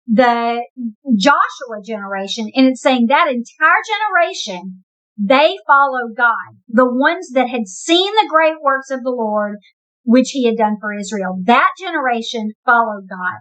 the Joshua generation, and it's saying that entire generation, they followed God. The ones that had seen the great works of the Lord, which he had done for Israel. That generation followed God.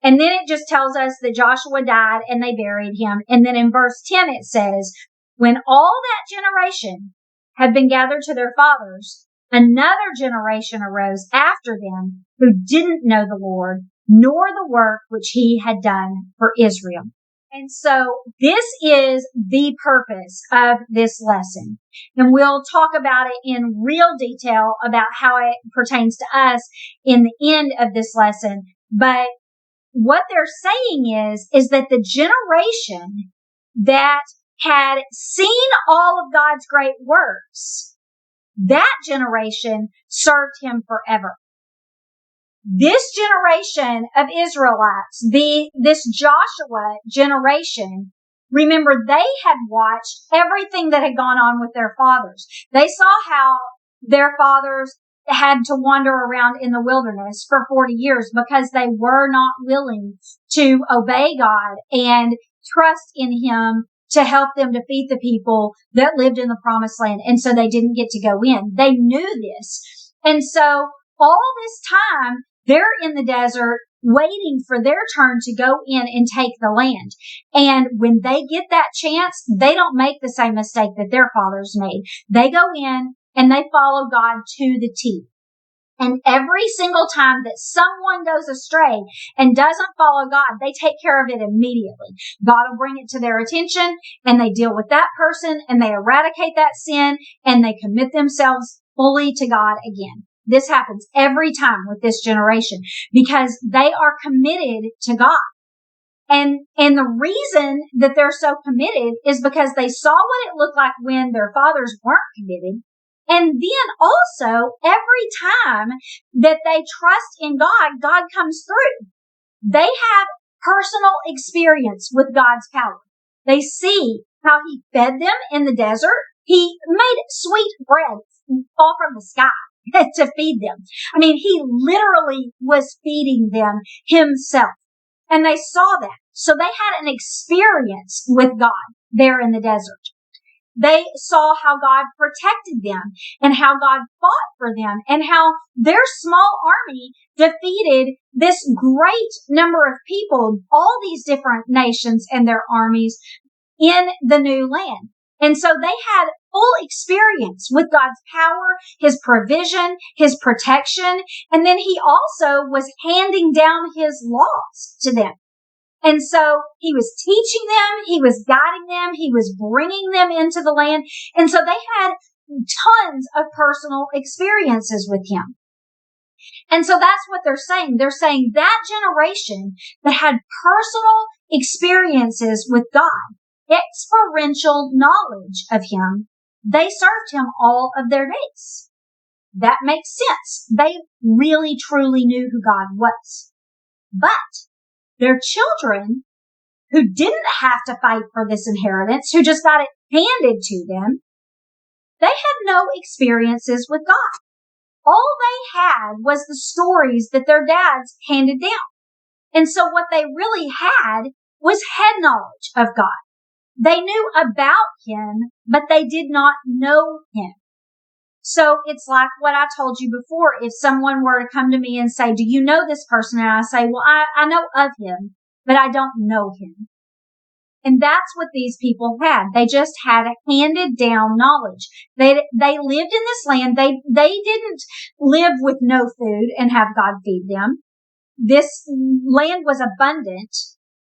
And then it just tells us that Joshua died and they buried him. And then in verse 10 it says, when all that generation had been gathered to their fathers, another generation arose after them who didn't know the Lord, nor the work which he had done for Israel. And so this is the purpose of this lesson. And we'll talk about it in real detail about how it pertains to us in the end of this lesson. But what they're saying is that the generation that had seen all of God's great works, that generation served him forever. This generation of Israelites, this Joshua generation, remember, they had watched everything that had gone on with their fathers. They saw how their fathers had to wander around in the wilderness for 40 years because they were not willing to obey God and trust in him to help them defeat the people that lived in the promised land. And so they didn't get to go in. They knew this. And so all this time, they're in the desert waiting for their turn to go in and take the land. And when they get that chance, they don't make the same mistake that their fathers made. They go in and they follow God to the T. And every single time that someone goes astray and doesn't follow God, they take care of it immediately. God will bring it to their attention and they deal with that person and they eradicate that sin and they commit themselves fully to God again. This happens every time with this generation because they are committed to God. And the reason that they're so committed is because they saw what it looked like when their fathers weren't committed. And then also, every time that they trust in God, God comes through. They have personal experience with God's power. They see how he fed them in the desert. He made sweet bread fall from the sky to feed them. I mean, he literally was feeding them himself. And they saw that. So they had an experience with God there in the desert. They saw how God protected them and how God fought for them and how their small army defeated this great number of people, all these different nations and their armies in the new land. And so they had full experience with God's power, his provision, his protection, and then he also was handing down his laws to them. And so he was teaching them, he was guiding them, he was bringing them into the land. And so they had tons of personal experiences with him. And so that's what they're saying. They're saying that generation that had personal experiences with God, experiential knowledge of him, they served him all of their days. That makes sense. They really, truly knew who God was. But their children, who didn't have to fight for this inheritance, who just got it handed to them, they had no experiences with God. All they had was the stories that their dads handed down. And so what they really had was head knowledge of God. They knew about him, but they did not know him. So it's like what I told you before. If someone were to come to me and say, do you know this person? And I say, well, I know of him, but I don't know him. And that's what these people had. They just had a handed down knowledge. They lived in this land. They didn't live with no food and have God feed them. This land was abundant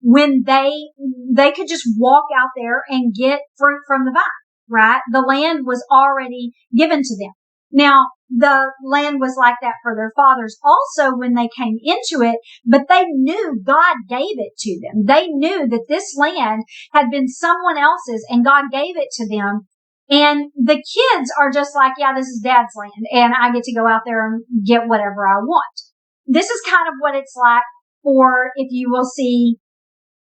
when they could just walk out there and get fruit from the vine. Right? The land was already given to them. Now, the land was like that for their fathers also when they came into it, but they knew God gave it to them. They knew that this land had been someone else's and God gave it to them. And the kids are just like, yeah, this is Dad's land and I get to go out there and get whatever I want. This is kind of what it's like for, if you will see,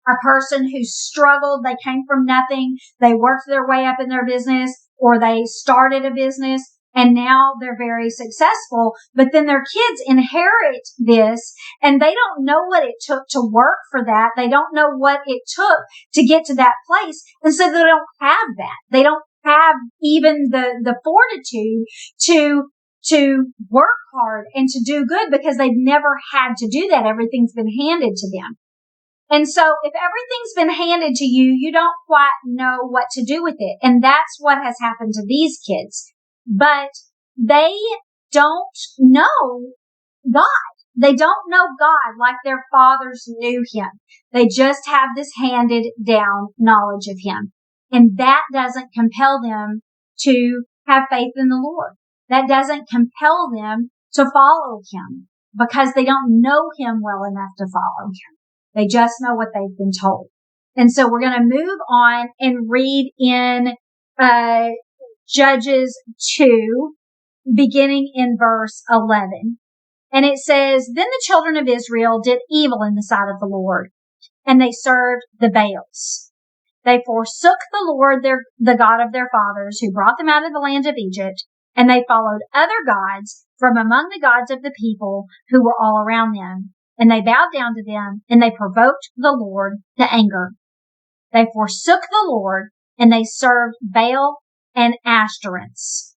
a person who struggled, they came from nothing, they worked their way up in their business, or they started a business, And now they're very successful, but then their kids inherit this and they don't know what it took to work for that. They don't know what it took to get to that place. And so they don't have that. They don't have even the fortitude to work hard and to do good because they've never had to do that. Everything's been handed to them. And so if everything's been handed to you, you don't quite know what to do with it. And that's what has happened to these kids. But they don't know God. They don't know God like their fathers knew him. They just have this handed down knowledge of him. And that doesn't compel them to have faith in the Lord. That doesn't compel them to follow him because they don't know him well enough to follow him. They just know what they've been told. And so we're going to move on and read in Judges 2, beginning in verse 11. And it says, Then the children of Israel did evil in the sight of the Lord, and they served the Baals. They forsook the Lord, the God of their fathers, who brought them out of the land of Egypt, and they followed other gods from among the gods of the people who were all around them. And they bowed down to them, and they provoked the Lord to anger. They forsook the Lord, and they served Baal and Ashtoreths.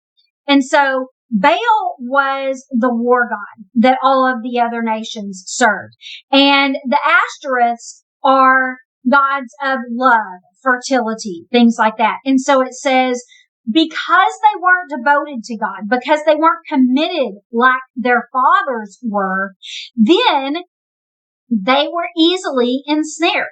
And so Baal was the war god that all of the other nations served. And the Ashtoreths are gods of love, fertility, things like that. And so it says, because they weren't devoted to God, because they weren't committed like their fathers were, then they were easily ensnared.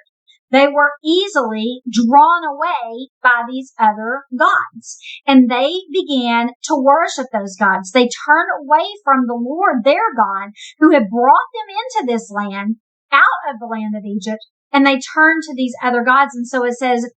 They were easily drawn away by these other gods. And they began to worship those gods. They turned away from the Lord, their God, who had brought them into this land, out of the land of Egypt, and they turned to these other gods. And so it says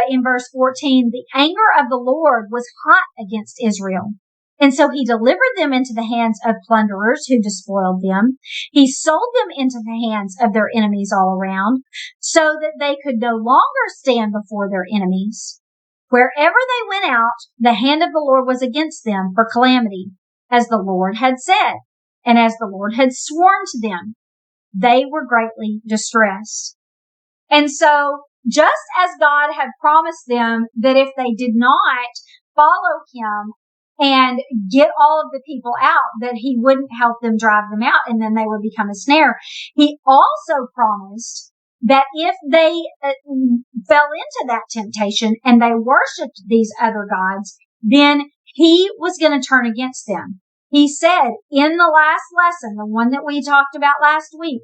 in verse 14, the anger of the Lord was hot against Israel. And so he delivered them into the hands of plunderers who despoiled them. He sold them into the hands of their enemies all around so that they could no longer stand before their enemies. Wherever they went out, the hand of the Lord was against them for calamity, as the Lord had said, and as the Lord had sworn to them. They were greatly distressed. And so just as God had promised them that if they did not follow him and get all of the people out, that he wouldn't help them drive them out and then they would become a snare. He also promised that if they fell into that temptation and they worshiped these other gods, then he was going to turn against them. He said in the last lesson, the one that we talked about last week,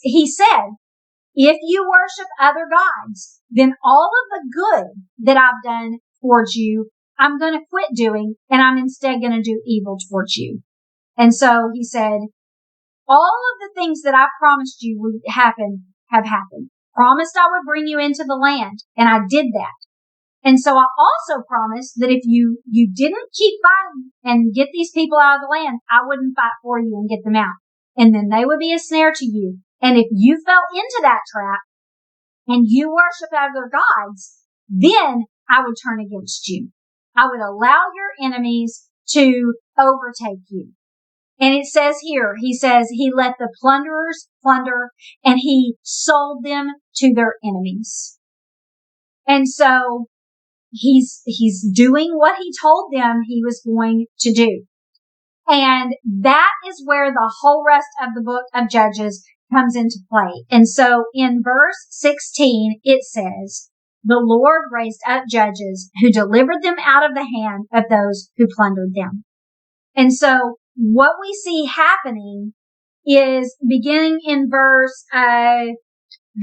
he said, if you worship other gods, then all of the good that I've done towards you, I'm going to quit doing, and I'm instead going to do evil towards you. And so he said, all of the things that I promised you would happen have happened. Promised I would bring you into the land, and I did that. And so I also promised that if you didn't keep fighting and get these people out of the land, I wouldn't fight for you and get them out. And then they would be a snare to you. And if you fell into that trap and you worship other gods, then I would turn against you. I would allow your enemies to overtake you. And it says here, he says he let the plunderers plunder and he sold them to their enemies. And so he's doing what he told them he was going to do. And that is where the whole rest of the book of Judges comes into play. And so in verse 16, it says, the Lord raised up judges who delivered them out of the hand of those who plundered them. And so what we see happening is beginning in verse, I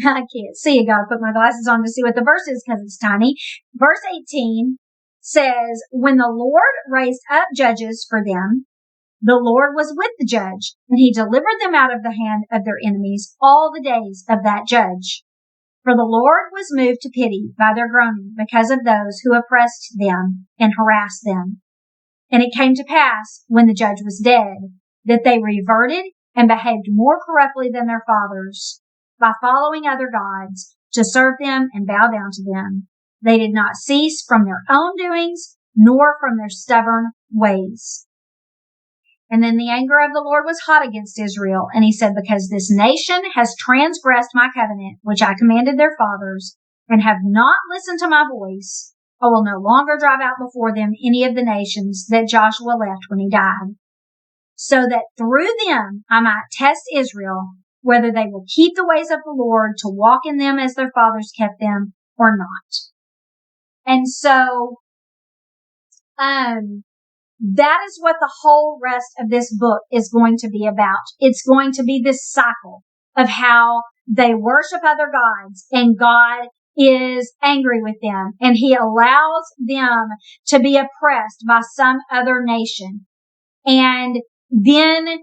can't see. I gotta put my glasses on to see what the verse is because it's tiny. Verse 18 says, when the Lord raised up judges for them, the Lord was with the judge, and he delivered them out of the hand of their enemies all the days of that judge. For the Lord was moved to pity by their groaning because of those who oppressed them and harassed them. And it came to pass, when the judge was dead, that they reverted and behaved more corruptly than their fathers, by following other gods to serve them and bow down to them. They did not cease from their own doings, nor from their stubborn ways. And then the anger of the Lord was hot against Israel. And he said, because this nation has transgressed my covenant, which I commanded their fathers, and have not listened to my voice, I will no longer drive out before them any of the nations that Joshua left when he died, so that through them I might test Israel, whether they will keep the ways of the Lord to walk in them as their fathers kept them or not. And so, that is what the whole rest of this book is going to be about. It's going to be this cycle of how they worship other gods and God is angry with them and he allows them to be oppressed by some other nation. And then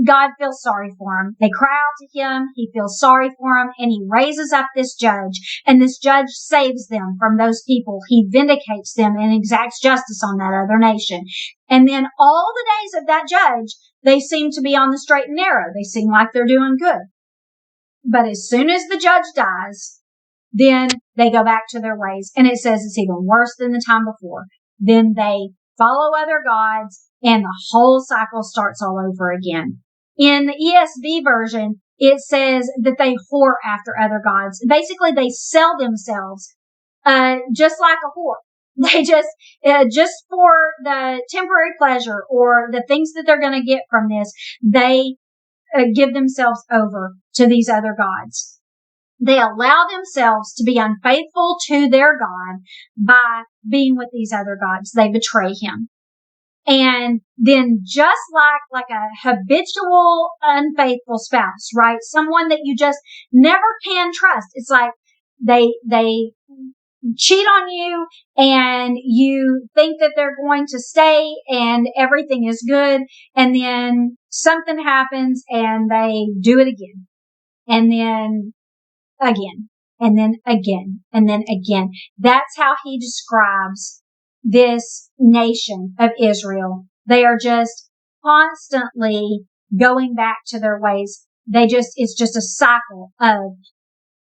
God feels sorry for them. They cry out to him. He feels sorry for them and he raises up this judge, and this judge saves them from those people. He vindicates them and exacts justice on that other nation. And then all the days of that judge, they seem to be on the straight and narrow. They seem like they're doing good. But as soon as the judge dies, then they go back to their ways. And it says it's even worse than the time before. Then they follow other gods, and the whole cycle starts all over again. In the ESV version, it says that they whore after other gods. Basically, they sell themselves, just like a whore. They just for the temporary pleasure or the things that they're going to get from this, they give themselves over to these other gods. They allow themselves to be unfaithful to their God by being with these other gods. They betray him. And then just like a habitual unfaithful spouse, right? Someone that you just never can trust. It's like they cheat on you and you think that they're going to stay and everything is good. And then something happens and they do it again. And then again, and then again, and then again. That's how he describes this nation of Israel. They are just constantly going back to their ways. It's just a cycle of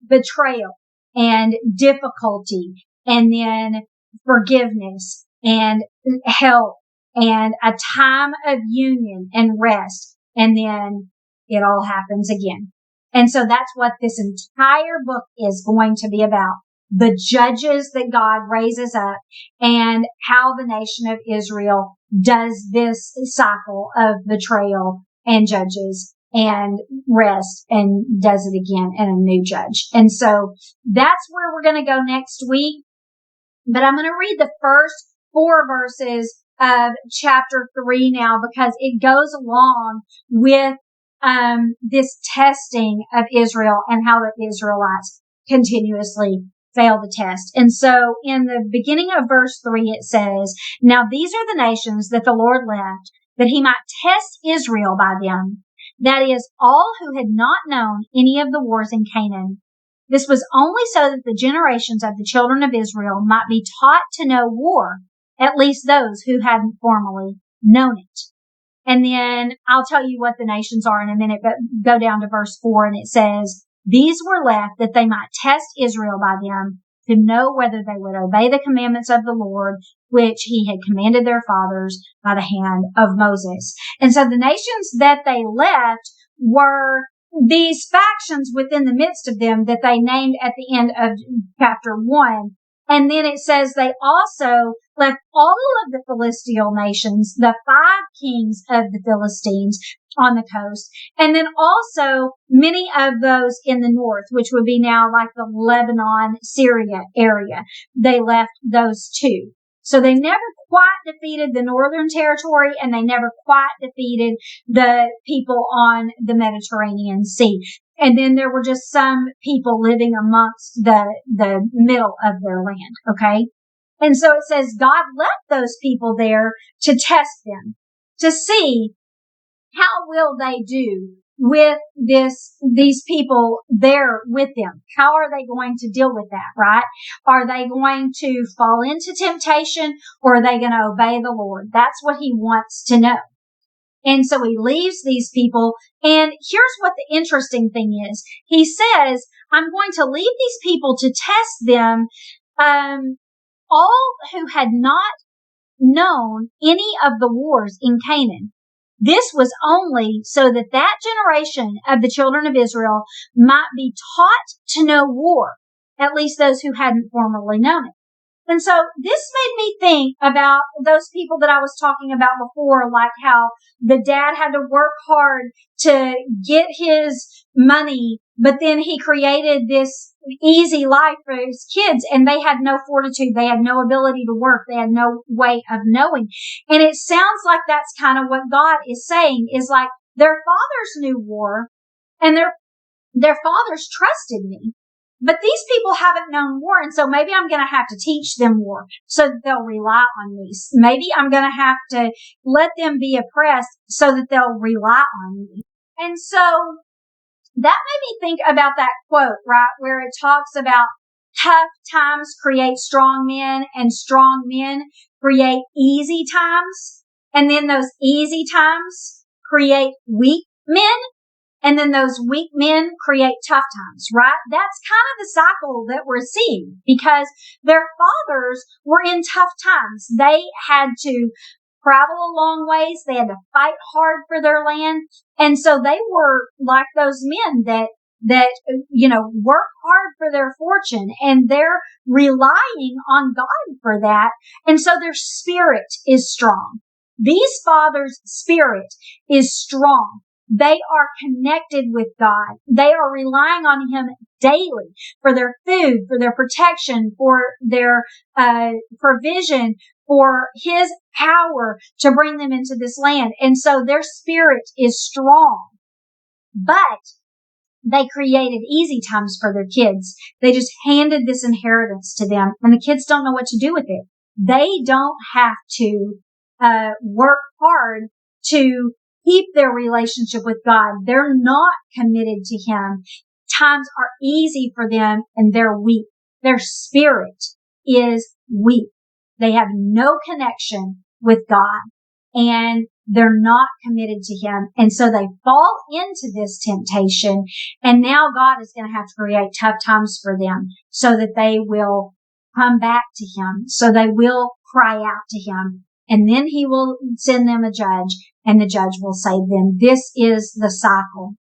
betrayal and difficulty, and then forgiveness and help and a time of union and rest. And then it all happens again. And so that's what this entire book is going to be about. The judges that God raises up and how the nation of Israel does this cycle of betrayal and judges and rest and does it again and a new judge. And so that's where we're going to go next week. But I'm going to read the first 4 verses of chapter 3 now because it goes along with this testing of Israel and how the Israelites continuously fail the test. And so in the beginning of verse 3, it says, now these are the nations that the Lord left, that he might test Israel by them. That is, all who had not known any of the wars in Canaan. This was only so that the generations of the children of Israel might be taught to know war, at least those who hadn't formerly known it. And then I'll tell you what the nations are in a minute, but go down to verse 4 and it says, these were left that they might test Israel by them to know whether they would obey the commandments of the Lord, which he had commanded their fathers by the hand of Moses. And so the nations that they left were these factions within the midst of them that they named at the end of chapter 1. And then it says they also left all of the Philistine nations, the 5 kings of the Philistines on the coast, and then also many of those in the north, which would be now like the Lebanon, Syria area. They left those too. So they never quite defeated the northern territory, and they never quite defeated the people on the Mediterranean Sea. And then there were just some people living amongst the middle of their land, okay? And so it says God left those people there to test them, to see how will they do with these people there with them. How are they going to deal with that, right? Are they going to fall into temptation, or are they going to obey the Lord? That's what he wants to know. And so he leaves these people. And here's what the interesting thing is. He says, I'm going to leave these people to test them, all who had not known any of the wars in Canaan. This was only so that that generation of the children of Israel might be taught to know war, at least those who hadn't formerly known it. And so this made me think about those people that I was talking about before, like how the dad had to work hard to get his money, but then he created this easy life for his kids, and they had no fortitude. They had no ability to work. They had no way of knowing. And it sounds like that's kind of what God is saying, is like their fathers knew war, and their fathers trusted me. But these people haven't known war, and so maybe I'm going to have to teach them war so that they'll rely on me. Maybe I'm going to have to let them be oppressed so that they'll rely on me. And so that made me think about that quote, right, where it talks about tough times create strong men and strong men create easy times. And then those easy times create weak men. And then those weak men create tough times, right? That's kind of the cycle that we're seeing, because their fathers were in tough times. They had to travel a long ways. They had to fight hard for their land. And so they were like those men that work hard for their fortune, and they're relying on God for that. And so their spirit is strong. These fathers' spirit is strong. They are connected with God. They are relying on Him daily for their food, for their protection, for their provision, for His power to bring them into this land. And so their spirit is strong. But they created easy times for their kids. They just handed this inheritance to them, and the kids don't know what to do with it. They don't have to work hard to keep their relationship with God. They're not committed to Him. Times are easy for them, and they're weak. Their spirit is weak. They have no connection with God, and they're not committed to Him. And so they fall into this temptation, and now God is going to have to create tough times for them so that they will come back to Him, so they will cry out to Him. And then He will send them a judge, and the judge will save them. This is the cycle.